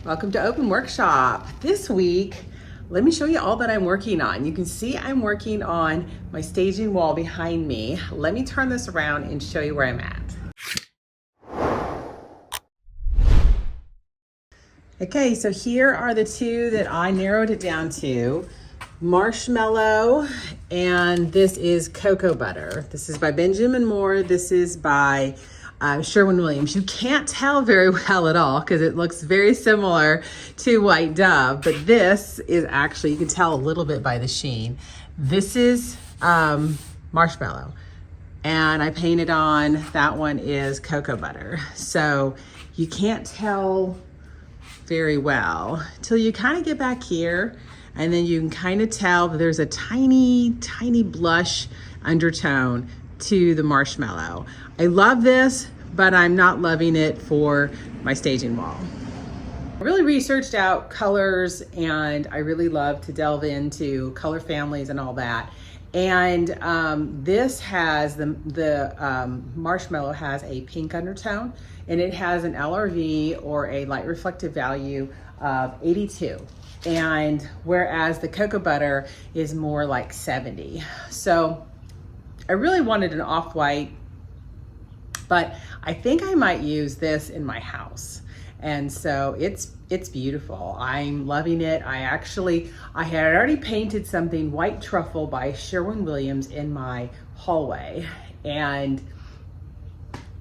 Welcome to Open Workshop. This week, let me show you all that I'm working on. You can see I'm working on my staging wall behind me. Let me turn this around and show you where I'm at. Okay, so here are the two that I narrowed it down to. Marshmallow, and this is cocoa butter. This is by Benjamin Moore. This is by Sherwin-Williams. You can't tell very well at all because it looks very similar to White Dove, but this is actually, you can tell a little bit by the sheen. This is marshmallow, and I painted on, that one is cocoa butter. So you can't tell very well till you kind of get back here, and then you can kind of tell that there's a tiny blush undertone to the marshmallow. I love this, but I'm not loving it for my staging wall. I really researched out colors, and I really love to delve into color families and all that. And this has, the marshmallow has a pink undertone, and it has an LRV, or a light reflective value, of 82. And whereas the cocoa butter is more like 70. So I really wanted an off-white, but I think I might use this in my house. And so it's beautiful. I'm loving it. I had already painted something white truffle by Sherwin-Williams in my hallway, and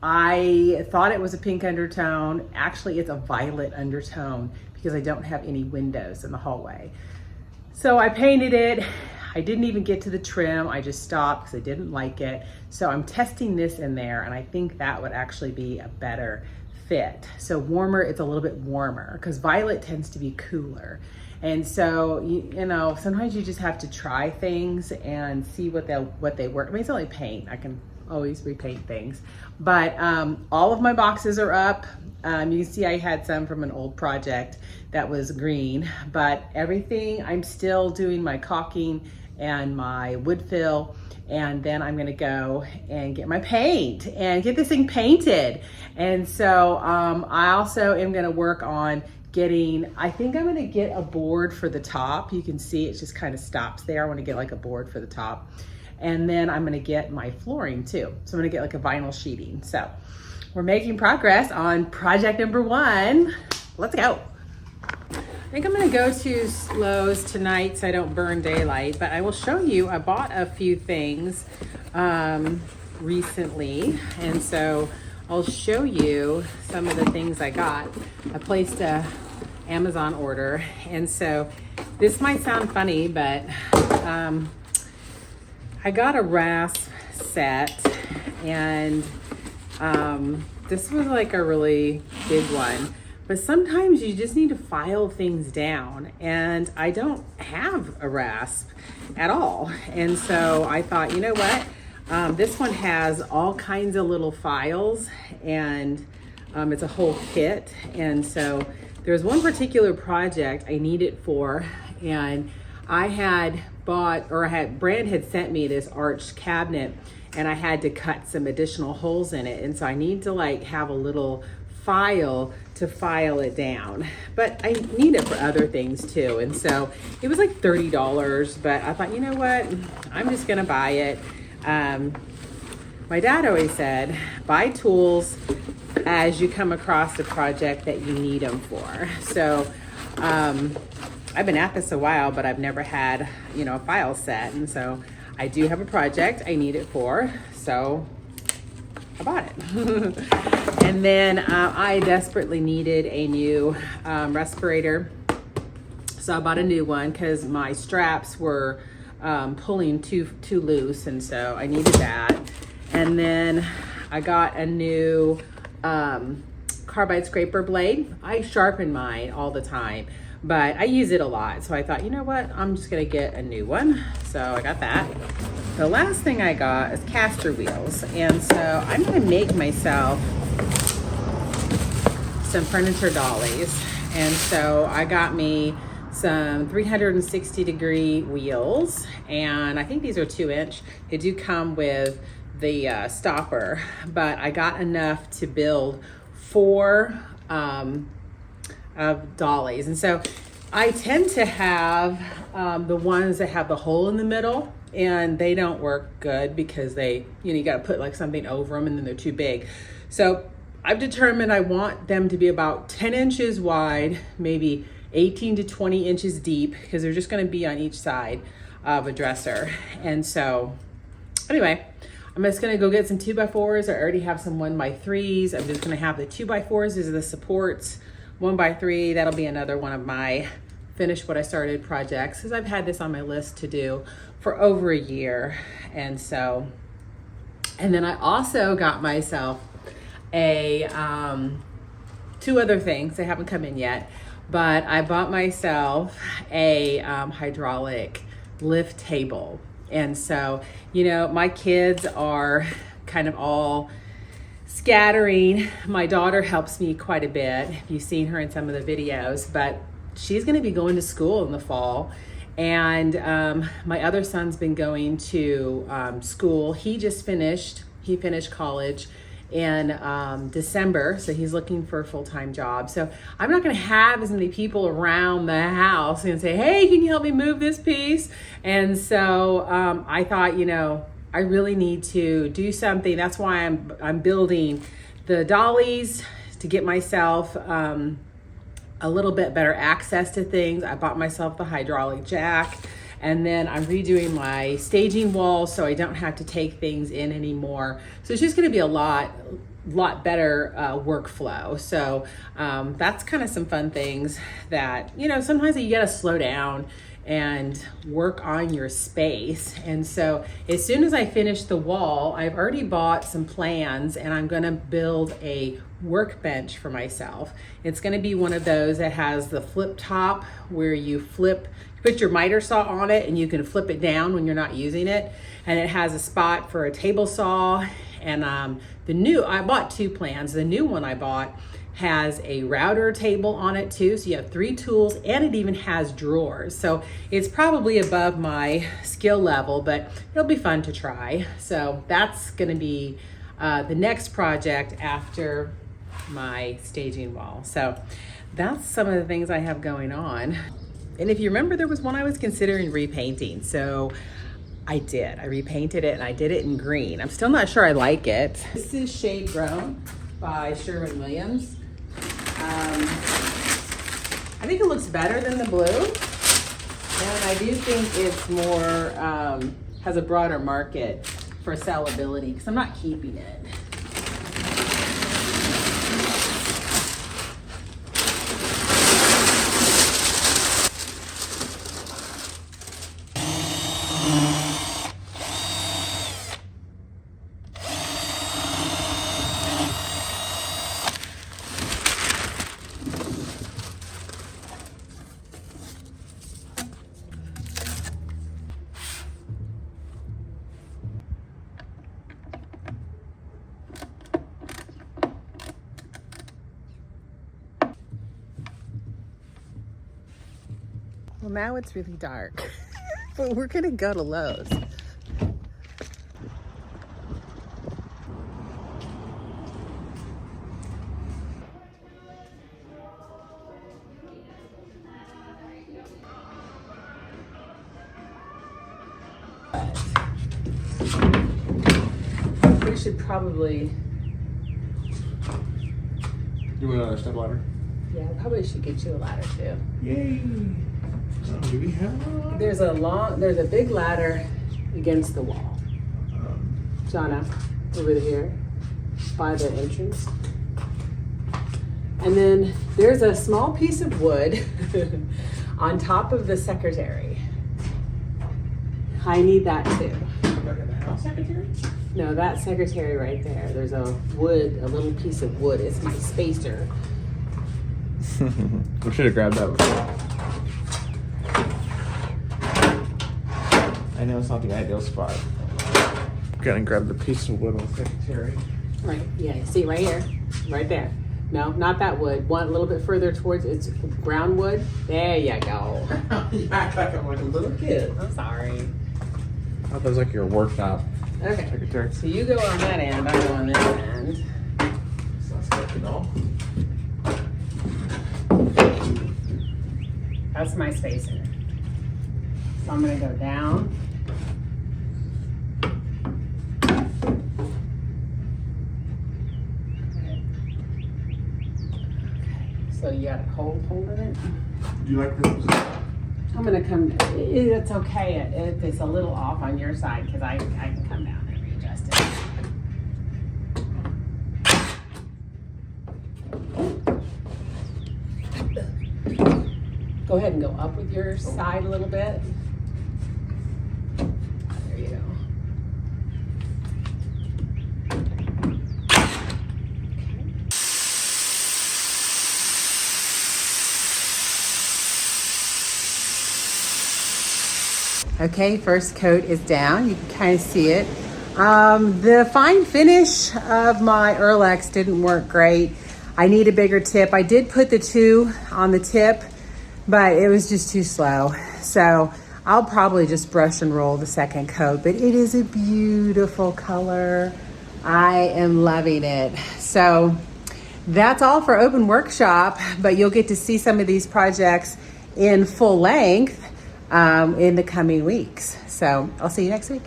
I thought it was a pink undertone. Actually, it's a violet undertone because I don't have any windows in the hallway. So I painted it. I didn't even get to the trim. I just stopped because I didn't like it. So I'm testing this in there, and I think that would actually be a better fit. So warmer, it's a little bit warmer because violet tends to be cooler. And so, you know, sometimes you just have to try things and see what they work. I mean, it's only paint. I can always repaint things. But all of my boxes are up. You can see I had some from an old project that was green, but everything, I'm still doing my caulking and my wood fill, and then I'm gonna go and get my paint and get this thing painted. And so I also am gonna work on getting, I think I'm gonna get a board for the top. You can see it just kind of stops there. I wanna get like a board for the top. And then I'm gonna get my flooring too. So I'm gonna get like a vinyl sheeting. So we're making progress on project number 1. Let's go. I think I'm gonna go to Lowe's tonight so I don't burn daylight, but I will show you, I bought a few things recently, and so I'll show you some of the things I got. I placed a Amazon order, and so this might sound funny, but I got a rasp set, and this was like a really big one. But sometimes you just need to file things down, and I don't have a rasp at all. And so I thought, you know what? This one has all kinds of little files, and it's a whole kit. And so there's one particular project I need it for, and I had bought, or Brand had sent me this arched cabinet, and I had to cut some additional holes in it. And so I need to like have a little file to file it down, but I need it for other things too. And so it was like $30, but I thought, you know what, I'm just gonna buy it. My dad always said, buy tools as you come across a project that you need them for. So I've been at this a while, but I've never had, you know, a file set. And so I do have a project I need it for, so I bought it. And then I desperately needed a new respirator. So I bought a new one because my straps were pulling too loose, and so I needed that. And then I got a new carbide scraper blade. I sharpen mine all the time, but I use it a lot. So I thought, you know what, I'm just gonna get a new one. So I got that. The last thing I got is caster wheels. And so I'm gonna make myself some furniture dollies. And so I got me some 360-degree wheels, and I think these are 2-inch. They do come with the stopper, but I got enough to build 4 of dollies. And so I tend to have the ones that have the hole in the middle, and they don't work good because they, you got to put like something over them and then they're too big. So I've determined I want them to be about 10 inches wide, maybe 18 to 20 inches deep, because they're just going to be on each side of a dresser. And so anyway, I'm just going to go get some 2x4s. I already have some 1x3s. I'm just going to have the 2x4s as the supports. 1x3, that'll be another one of my finish what I started projects, because I've had this on my list to do for over a year. And so, and then I also got myself a two other things. They haven't come in yet, but I bought myself a hydraulic lift table. And so, my kids are kind of all scattering. My daughter helps me quite a bit. You've seen her in some of the videos, but she's going to be going to school in the fall. And my other son's been going to school. He finished college in December, so he's looking for a full-time job. So I'm not going to have as many people around the house and say, hey, can you help me move this piece? And so I thought, I really need to do something. That's why I'm building the dollies to get myself a little bit better access to things. I bought myself the hydraulic jack, and then I'm redoing my staging wall so I don't have to take things in anymore. So it's just going to be a lot better workflow. So that's kind of some fun things that, sometimes you got to slow down and work on your space. And so as soon as I finish the wall, I've already bought some plans, and I'm gonna build a workbench for myself. It's gonna be one of those that has the flip top where you put your miter saw on it and you can flip it down when you're not using it. And it has a spot for a table saw. And I bought two plans. The new one I bought has a router table on it too, so you have 3 tools, and it even has drawers. So it's probably above my skill level, but it'll be fun to try. So that's gonna be the next project after my staging wall. So that's some of the things I have going on. And if you remember, there was one I was considering repainting. So I did. I repainted it, and I did it in green. I'm still not sure I like it. This is Shade Grown by Sherwin-Williams. I think it looks better than the blue, and I do think it's more, has a broader market for sellability, because I'm not keeping it. Well, now it's really dark, but we're gonna go to Lowe's. We should probably... You want another step ladder? Yeah, I probably should get you a ladder too. Yay! Do we have one? There's a big ladder against the wall. Shauna, over here, by the entrance. And then there's a small piece of wood on top of the secretary. I need that too. Back in the house secretary? No, that secretary right there. There's a little piece of wood. It's my spacer. We should have grabbed that before. I know it's not the ideal spot. Gonna grab the piece of wood on the secretary. Right, yeah, see right here, right there. No, not that wood. One a little bit further towards, it's brown wood. There you go. You act like I'm like a little kid. I'm sorry. I thought that was like your workshop. Okay, Secretary. so you go on that end, I go on this end. It's not stuck at all. That's my spacer. So I'm gonna go down. Okay. So you got it holding it? Do you like this? I'm gonna come, it's okay if it's a little off on your side because I can come down and readjust it. Go ahead and go up with your side a little bit. There you go. Okay, first coat is down. You can kind of see it. The fine finish of my Urlex didn't work great. I need a bigger tip. I did put the 2 on the tip, but it was just too slow. So I'll probably just brush and roll the second coat, but it is a beautiful color. I am loving it. So that's all for open workshop, but you'll get to see some of these projects in full length in the coming weeks. So I'll see you next week.